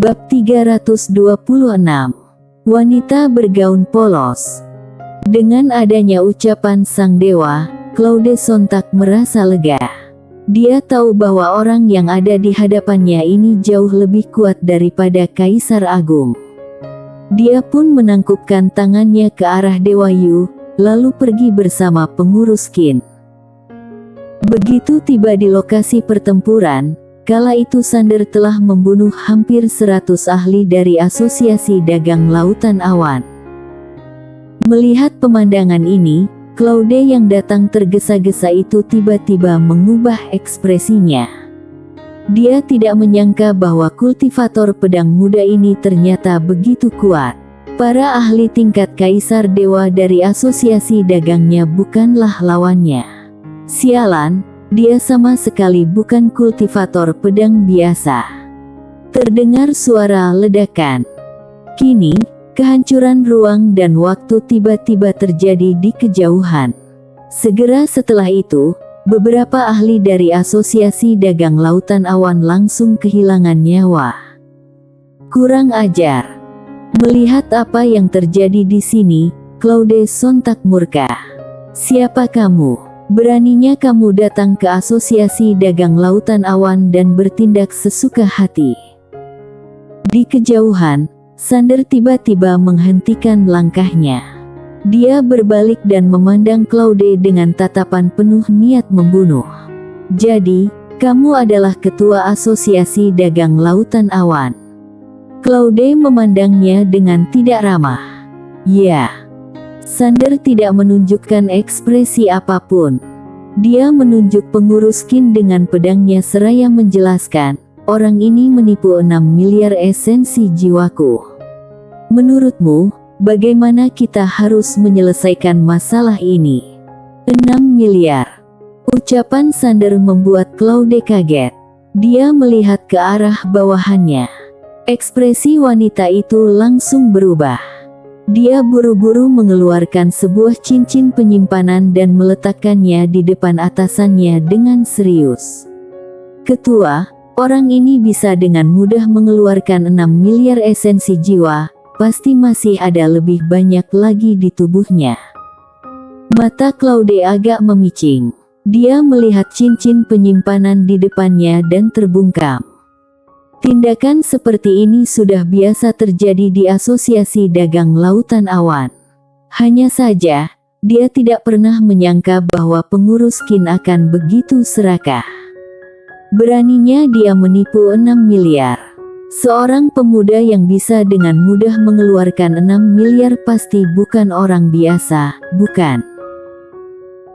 Bab 326. Wanita bergaun polos. Dengan adanya ucapan sang dewa, Claude sontak merasa lega. Dia tahu bahwa orang yang ada di hadapannya ini jauh lebih kuat daripada Kaisar Agung. Dia pun menangkupkan tangannya ke arah Dewa Yu, lalu pergi bersama pengurus Qin. Begitu tiba di lokasi pertempuran, kala itu Sander telah membunuh hampir 100 ahli dari Asosiasi Dagang Lautan Awan. Melihat pemandangan ini, Claude yang datang tergesa-gesa itu tiba-tiba mengubah ekspresinya. Dia tidak menyangka bahwa kultivator pedang muda ini ternyata begitu kuat. Para ahli tingkat Kaisar Dewa dari Asosiasi Dagangnya bukanlah lawannya. Sialan, dia sama sekali bukan kultivator pedang biasa. Terdengar suara ledakan. Kini, kehancuran ruang dan waktu tiba-tiba terjadi di kejauhan. Segera setelah itu, beberapa ahli dari Asosiasi Dagang Lautan Awan langsung kehilangan nyawa. Kurang ajar. Melihat apa yang terjadi di sini, Claude sontak murka. Siapa kamu? Beraninya kamu datang ke Asosiasi Dagang Lautan Awan dan bertindak sesuka hati. Di kejauhan, Sander tiba-tiba menghentikan langkahnya. Dia berbalik dan memandang Claude dengan tatapan penuh niat membunuh. Jadi, kamu adalah ketua Asosiasi Dagang Lautan Awan. Claude memandangnya dengan tidak ramah. Ya. Sander tidak menunjukkan ekspresi apapun. Dia menunjuk pengurus Qin dengan pedangnya seraya menjelaskan, orang ini menipu 6 miliar esensi jiwaku. Menurutmu, bagaimana kita harus menyelesaikan masalah ini? 6 miliar. Ucapan Sander membuat Claude kaget. Dia melihat ke arah bawahannya. Ekspresi wanita itu langsung berubah. Dia buru-buru mengeluarkan sebuah cincin penyimpanan dan meletakkannya di depan atasannya dengan serius. Ketua, orang ini bisa dengan mudah mengeluarkan 6 miliar esensi jiwa, pasti masih ada lebih banyak lagi di tubuhnya. Mata Claude agak memicing. Dia melihat cincin penyimpanan di depannya dan terbungkam. Tindakan seperti ini sudah biasa terjadi di Asosiasi Dagang Lautan Awan. Hanya saja, dia tidak pernah menyangka bahwa pengurus Qin akan begitu serakah. Beraninya dia menipu 6 miliar. Seorang pemuda yang bisa dengan mudah mengeluarkan 6 miliar pasti bukan orang biasa, bukan?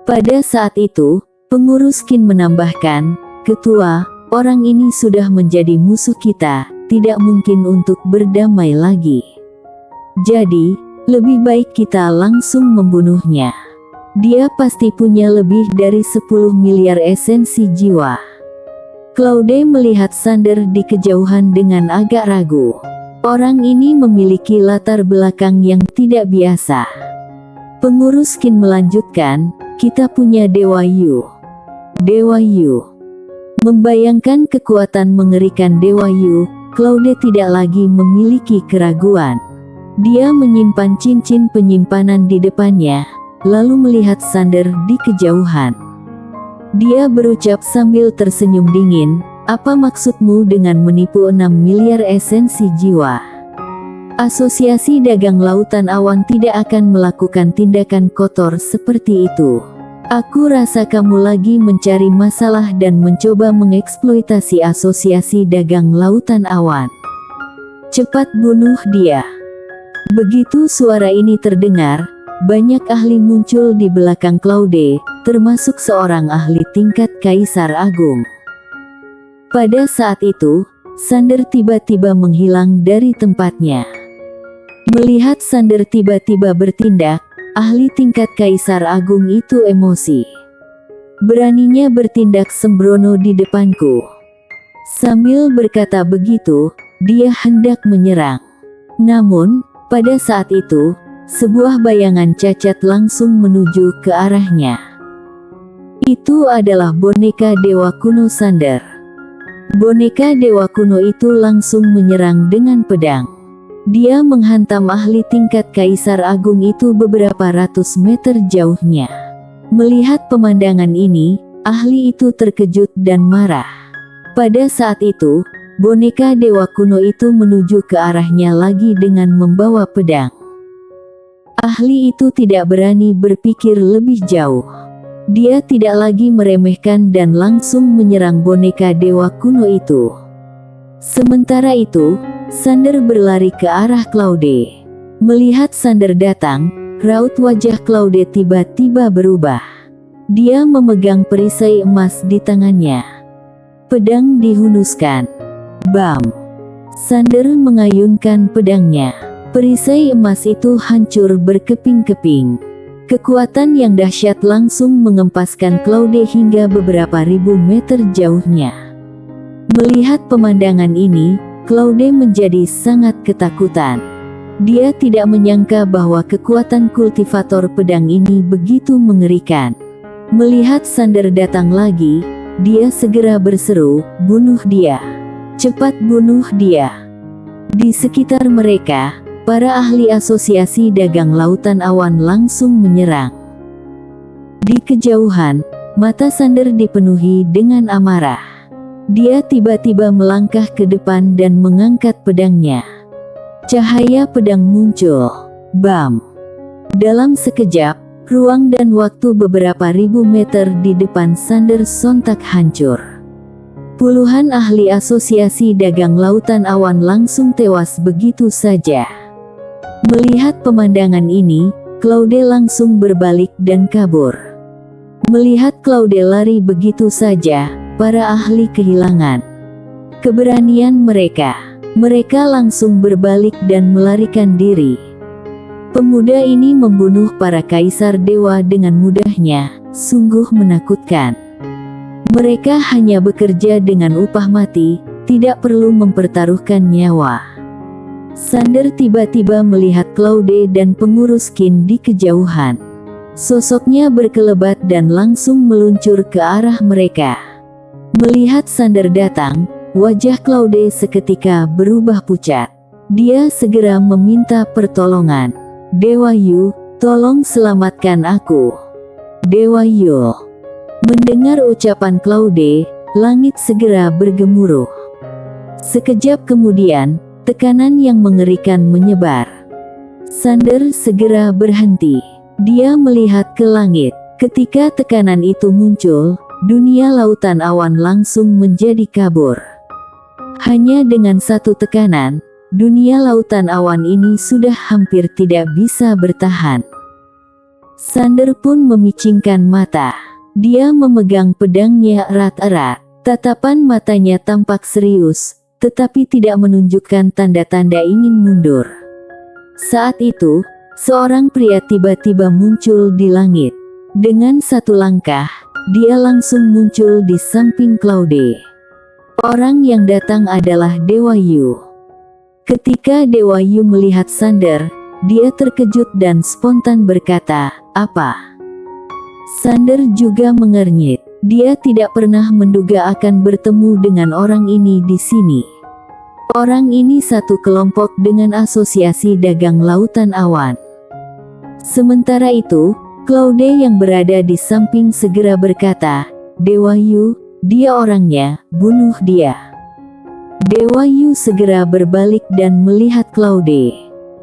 Pada saat itu, pengurus Qin menambahkan, Ketua, orang ini sudah menjadi musuh kita, tidak mungkin untuk berdamai lagi. Jadi, lebih baik kita langsung membunuhnya. Dia pasti punya lebih dari 10 miliar esensi jiwa. Claude melihat Sander di kejauhan dengan agak ragu. Orang ini memiliki latar belakang yang tidak biasa. Pengurus Qin melanjutkan, kita punya Dewa Yu. Dewa Yu. Membayangkan kekuatan mengerikan Dewa Yu, Claude tidak lagi memiliki keraguan. Dia menyimpan cincin penyimpanan di depannya, lalu melihat Sander di kejauhan. Dia berucap sambil tersenyum dingin, apa maksudmu dengan menipu 6 miliar esensi jiwa? Asosiasi Dagang Lautan Awan tidak akan melakukan tindakan kotor seperti itu. Aku rasa kamu lagi mencari masalah dan mencoba mengeksploitasi Asosiasi Dagang Lautan Awan. Cepat bunuh dia. Begitu suara ini terdengar, banyak ahli muncul di belakang Claude, termasuk seorang ahli tingkat Kaisar Agung. Pada saat itu, Sander tiba-tiba menghilang dari tempatnya. Melihat Sander tiba-tiba bertindak, ahli tingkat Kaisar Agung itu emosi. Beraninya bertindak sembrono di depanku. Sambil berkata begitu, dia hendak menyerang. Namun, pada saat itu, sebuah bayangan cacat langsung menuju ke arahnya. Itu adalah boneka dewa kuno Sander. Boneka dewa kuno itu langsung menyerang dengan pedang. Dia menghantam ahli tingkat Kaisar Agung itu beberapa ratus meter jauhnya. Melihat pemandangan ini, ahli itu terkejut dan marah. Pada saat itu, boneka dewa kuno itu menuju ke arahnya lagi dengan membawa pedang. Ahli itu tidak berani berpikir lebih jauh. Dia tidak lagi meremehkan dan langsung menyerang boneka dewa kuno itu. Sementara itu, Sander berlari ke arah Claude. Melihat Sander datang, raut wajah Claude tiba-tiba berubah. Dia memegang perisai emas di tangannya. Pedang dihunuskan. Bam! Sander mengayunkan pedangnya. Perisai emas itu hancur berkeping-keping. Kekuatan yang dahsyat langsung mengempaskan Claude hingga beberapa ribu meter jauhnya. Melihat pemandangan ini, Claude menjadi sangat ketakutan. Dia tidak menyangka bahwa kekuatan kultivator pedang ini begitu mengerikan. Melihat Sander datang lagi, dia segera berseru, "Bunuh dia! Cepat bunuh dia!" Di sekitar mereka, para ahli asosiasi dagang lautan awan langsung menyerang. Di kejauhan, mata Sander dipenuhi dengan amarah. Dia tiba-tiba melangkah ke depan dan mengangkat pedangnya. Cahaya pedang muncul. Bam! Dalam sekejap, ruang dan waktu beberapa ribu meter di depan Sander sontak hancur. Puluhan ahli asosiasi dagang lautan awan langsung tewas begitu saja. Melihat pemandangan ini, Claude langsung berbalik dan kabur. Melihat Claude lari begitu saja, para ahli kehilangan keberanian mereka. Mereka langsung berbalik dan melarikan diri. Pemuda ini membunuh para kaisar dewa dengan mudahnya, sungguh menakutkan. Mereka hanya bekerja dengan upah mati, tidak perlu mempertaruhkan nyawa. Sander tiba-tiba melihat Claude dan pengurus Qin di kejauhan. Sosoknya berkelebat dan langsung meluncur ke arah mereka. Melihat Sander datang, wajah Claude seketika berubah pucat. Dia segera meminta pertolongan. "Dewa Yu, tolong selamatkan aku." Dewa Yu. Mendengar ucapan Claude, langit segera bergemuruh. Sekejap kemudian, tekanan yang mengerikan menyebar. Sander segera berhenti. Dia melihat ke langit. Ketika tekanan itu muncul, dunia lautan awan langsung menjadi kabur. Hanya dengan satu tekanan, dunia lautan awan ini sudah hampir tidak bisa bertahan. Sander pun memicingkan mata. Dia memegang pedangnya erat-erat. Tatapan matanya tampak serius, tetapi tidak menunjukkan tanda-tanda ingin mundur. Saat itu, seorang pria tiba-tiba muncul di langit. Dengan satu langkah, dia langsung muncul di samping Claude. Orang yang datang adalah Dewa Yu. Ketika Dewa Yu melihat Sander, dia terkejut dan spontan berkata, "Apa?" Sander juga mengernyit. Dia tidak pernah menduga akan bertemu dengan orang ini di sini. Orang ini satu kelompok dengan asosiasi dagang lautan awan. Sementara itu, Claude yang berada di samping segera berkata, "Dewa Yu, dia orangnya, bunuh dia." Dewa Yu segera berbalik dan melihat Claude.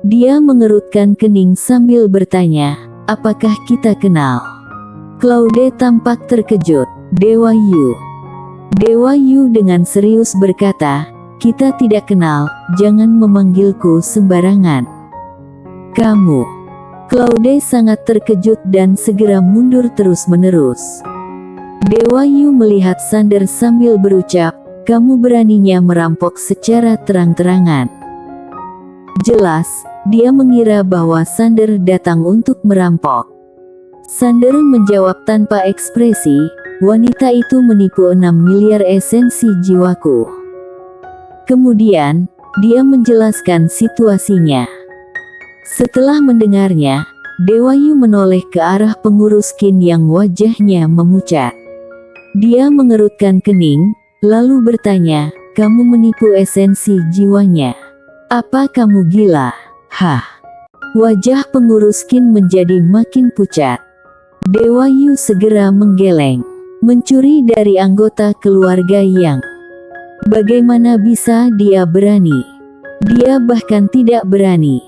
Dia mengerutkan kening sambil bertanya, "Apakah kita kenal?" Claude tampak terkejut. "Dewa Yu." Dewa Yu dengan serius berkata, "Kita tidak kenal, jangan memanggilku sembarangan." "Kamu." Claude sangat terkejut dan segera mundur terus-menerus. Dewa Yu melihat Sander sambil berucap, "Kamu beraninya merampok secara terang-terangan." Jelas, dia mengira bahwa Sander datang untuk merampok. Sander menjawab tanpa ekspresi, "Wanita itu menipu 6 miliar esensi jiwaku." Kemudian, dia menjelaskan situasinya. Setelah mendengarnya, Dewa Yu menoleh ke arah pengurus Qin yang wajahnya memucat. Dia mengerutkan kening, lalu bertanya, "Kamu menipu esensi jiwanya. Apa kamu gila?" Hah. Wajah pengurus Qin menjadi makin pucat. Dewa Yu segera menggeleng. Mencuri dari anggota keluarga Yang. Bagaimana bisa dia berani? Dia bahkan tidak berani.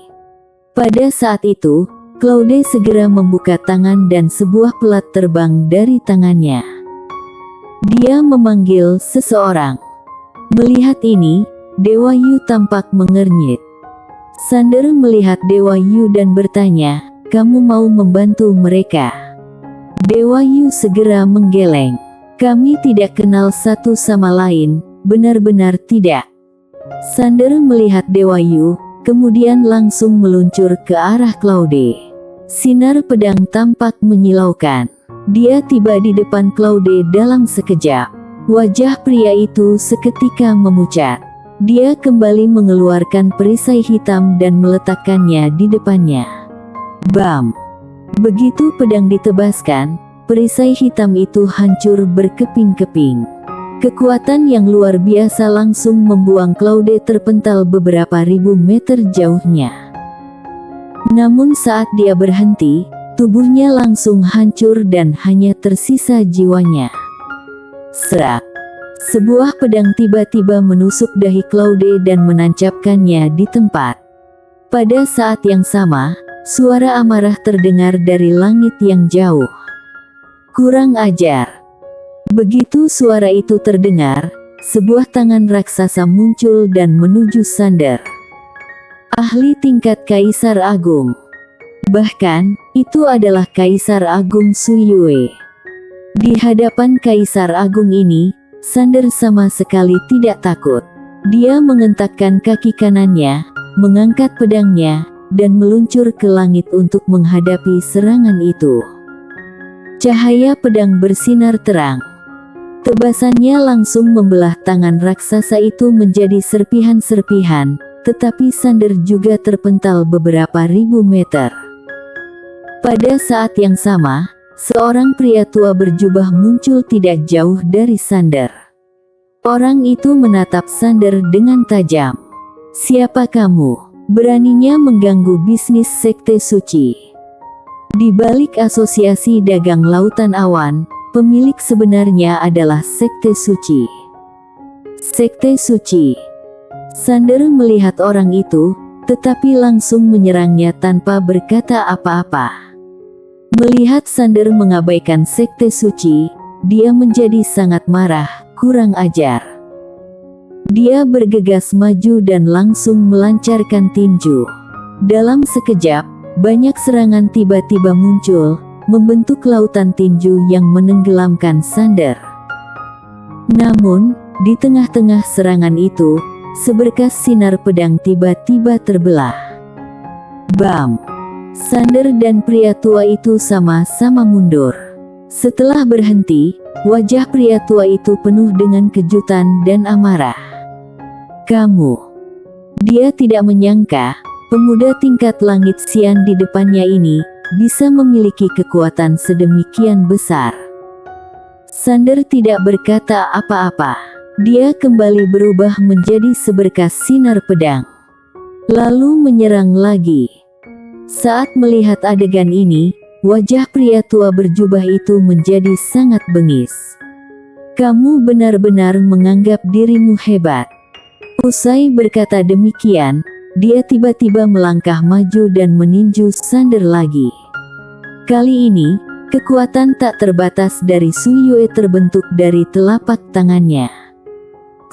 Pada saat itu, Claude segera membuka tangan dan sebuah pelat terbang dari tangannya. Dia memanggil seseorang. Melihat ini, Dewa Yu tampak mengernyit. Sander melihat Dewa Yu dan bertanya, "Kamu mau membantu mereka?" Dewa Yu segera menggeleng. "Kami tidak kenal satu sama lain, benar-benar tidak." Sander melihat Dewa Yu, kemudian langsung meluncur ke arah Claude. Sinar pedang tampak menyilaukan. Dia tiba di depan Claude dalam sekejap. Wajah pria itu seketika memucat. Dia kembali mengeluarkan perisai hitam dan meletakkannya di depannya. Bam! Begitu pedang ditebaskan, perisai hitam itu hancur berkeping-keping. Kekuatan yang luar biasa langsung membuang Claude terpental beberapa ribu meter jauhnya. Namun saat dia berhenti, tubuhnya langsung hancur dan hanya tersisa jiwanya. Serak! Sebuah pedang tiba-tiba menusuk dahi Claude dan menancapkannya di tempat. Pada saat yang sama, suara amarah terdengar dari langit yang jauh. "Kurang ajar!" Begitu suara itu terdengar, sebuah tangan raksasa muncul dan menuju Sander. Ahli tingkat Kaisar Agung. Bahkan, itu adalah Kaisar Agung Su Yue. Di hadapan Kaisar Agung ini, Sander sama sekali tidak takut. Dia mengentakkan kaki kanannya, mengangkat pedangnya, dan meluncur ke langit untuk menghadapi serangan itu. Cahaya pedang bersinar terang. Tebasannya langsung membelah tangan raksasa itu menjadi serpihan-serpihan, tetapi Sander juga terpental beberapa ribu meter. Pada saat yang sama, seorang pria tua berjubah muncul tidak jauh dari Sander. Orang itu menatap Sander dengan tajam. "Siapa kamu? Beraninya mengganggu bisnis Sekte Suci?" Di balik Asosiasi Dagang Lautan Awan, pemilik sebenarnya adalah Sekte Suci. Sekte Suci. Sander melihat orang itu, tetapi langsung menyerangnya tanpa berkata apa-apa. Melihat Sander mengabaikan Sekte Suci, dia menjadi sangat marah, kurang ajar. Dia bergegas maju dan langsung melancarkan tinju. Dalam sekejap, banyak serangan tiba-tiba muncul, membentuk lautan tinju yang menenggelamkan Sander. Namun, di tengah-tengah serangan itu, seberkas sinar pedang tiba-tiba terbelah. Bam! Sander dan pria tua itu sama-sama mundur. Setelah berhenti, wajah pria tua itu penuh dengan kejutan dan amarah. "Kamu..." Dia tidak menyangka, pemuda tingkat langit sian di depannya ini, bisa memiliki kekuatan sedemikian besar. Sander tidak berkata apa-apa. Dia kembali berubah menjadi seberkas sinar pedang. Lalu menyerang lagi. Saat melihat adegan ini, wajah pria tua berjubah itu menjadi sangat bengis. "Kamu benar-benar menganggap dirimu hebat." Usai berkata demikian, dia tiba-tiba melangkah maju dan meninju Sander lagi. Kali ini, kekuatan tak terbatas dari Su Yue terbentuk dari telapak tangannya.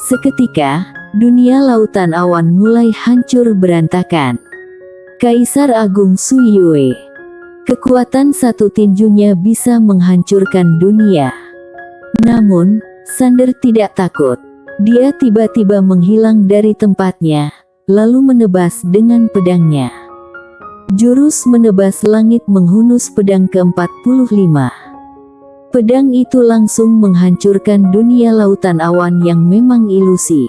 Seketika, dunia lautan awan mulai hancur berantakan. Kaisar Agung Su Yue. Kekuatan satu tinjunya bisa menghancurkan dunia. Namun, Sander tidak takut. Dia tiba-tiba menghilang dari tempatnya, lalu menebas dengan pedangnya. Jurus menebas langit menghunus pedang ke-45. Pedang itu langsung menghancurkan dunia lautan awan yang memang ilusi.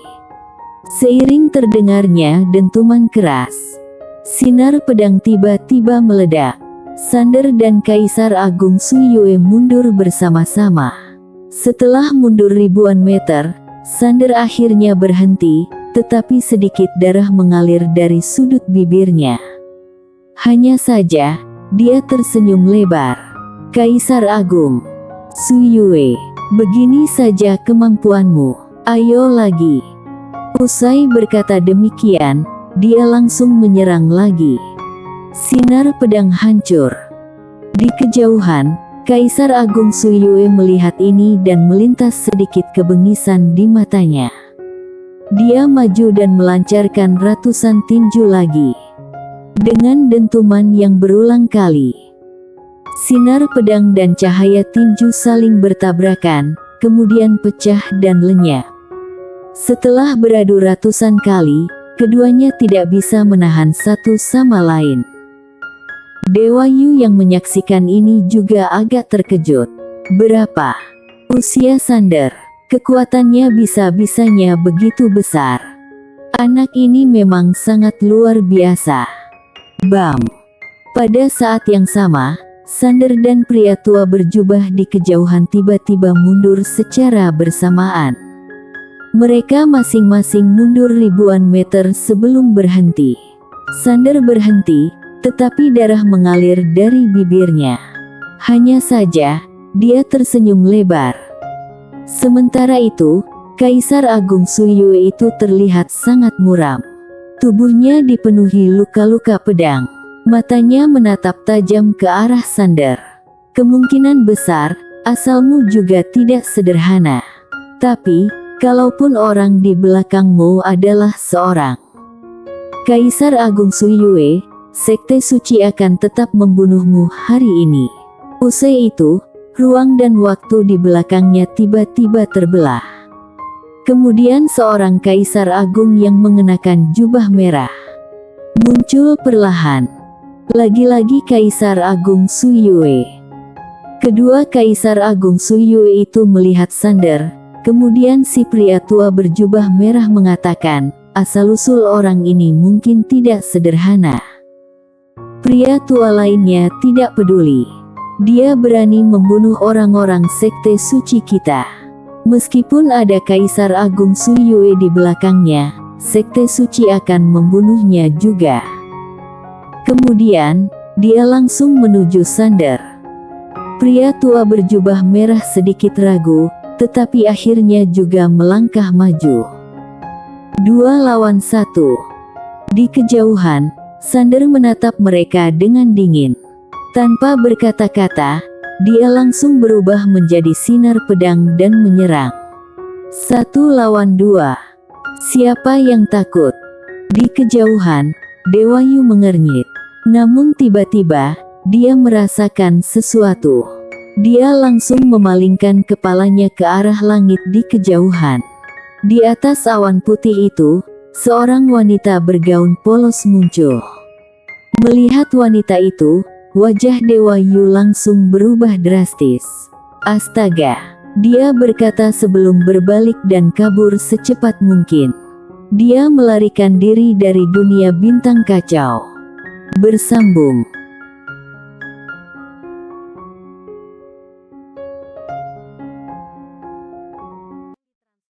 Seiring terdengarnya dentuman keras, sinar pedang tiba-tiba meledak. Sander dan Kaisar Agung Su Yue mundur bersama-sama. Setelah mundur ribuan meter, Sander akhirnya berhenti, tetapi sedikit darah mengalir dari sudut bibirnya. Hanya saja, dia tersenyum lebar. Kaisar Agung Su Yue, begini saja kemampuanmu, ayo lagi. Usai berkata demikian, dia langsung menyerang lagi. Sinar pedang hancur. Di kejauhan, Kaisar Agung Su Yue melihat ini dan melintas sedikit kebengisan di matanya. Dia maju dan melancarkan ratusan tinju lagi. Dengan dentuman yang berulang kali, sinar pedang dan cahaya tinju saling bertabrakan, kemudian pecah dan lenyap. Setelah beradu ratusan kali, keduanya tidak bisa menahan satu sama lain. Dewa Yu yang menyaksikan ini juga agak terkejut. Berapa usia Sander? Kekuatannya bisa-bisanya begitu besar. Anak ini memang sangat luar biasa. Bam! Pada saat yang sama, Sander dan pria tua berjubah di kejauhan tiba-tiba mundur secara bersamaan. Mereka masing-masing mundur ribuan meter sebelum berhenti. Sander berhenti, tetapi darah mengalir dari bibirnya. Hanya saja, dia tersenyum lebar. Sementara itu, Kaisar Agung Su Yue itu terlihat sangat muram. Tubuhnya dipenuhi luka-luka pedang. Matanya menatap tajam ke arah Sander. Kemungkinan besar, asalmu juga tidak sederhana. Tapi, kalaupun orang di belakangmu adalah seorang Kaisar Agung Su Yue, Sekte Suci akan tetap membunuhmu hari ini. Usai itu, ruang dan waktu di belakangnya tiba-tiba terbelah. Kemudian seorang Kaisar Agung yang mengenakan jubah merah muncul perlahan. Lagi-lagi Kaisar Agung Su Yue. Kedua Kaisar Agung Su Yue itu melihat Sander, kemudian si pria tua berjubah merah mengatakan, asal-usul orang ini mungkin tidak sederhana. Pria tua lainnya tidak peduli. Dia berani membunuh orang-orang Sekte Suci kita. Meskipun ada Kaisar Agung Su Yue di belakangnya, Sekte Suci akan membunuhnya juga. Kemudian, dia langsung menuju Sander. Pria tua berjubah merah sedikit ragu, tetapi akhirnya juga melangkah maju. 2 lawan 1. Di kejauhan, Sander menatap mereka dengan dingin. Tanpa berkata-kata, dia langsung berubah menjadi sinar pedang dan menyerang. 1 lawan 2. Siapa yang takut? Di kejauhan, Dewa Yu mengernyit. Namun tiba-tiba, dia merasakan sesuatu. Dia langsung memalingkan kepalanya ke arah langit di kejauhan. Di atas awan putih itu, seorang wanita bergaun polos muncul. Melihat wanita itu, wajah Dewa Yu langsung berubah drastis. Astaga! Dia berkata sebelum berbalik dan kabur secepat mungkin. Dia melarikan diri dari dunia bintang kacau. Bersambung.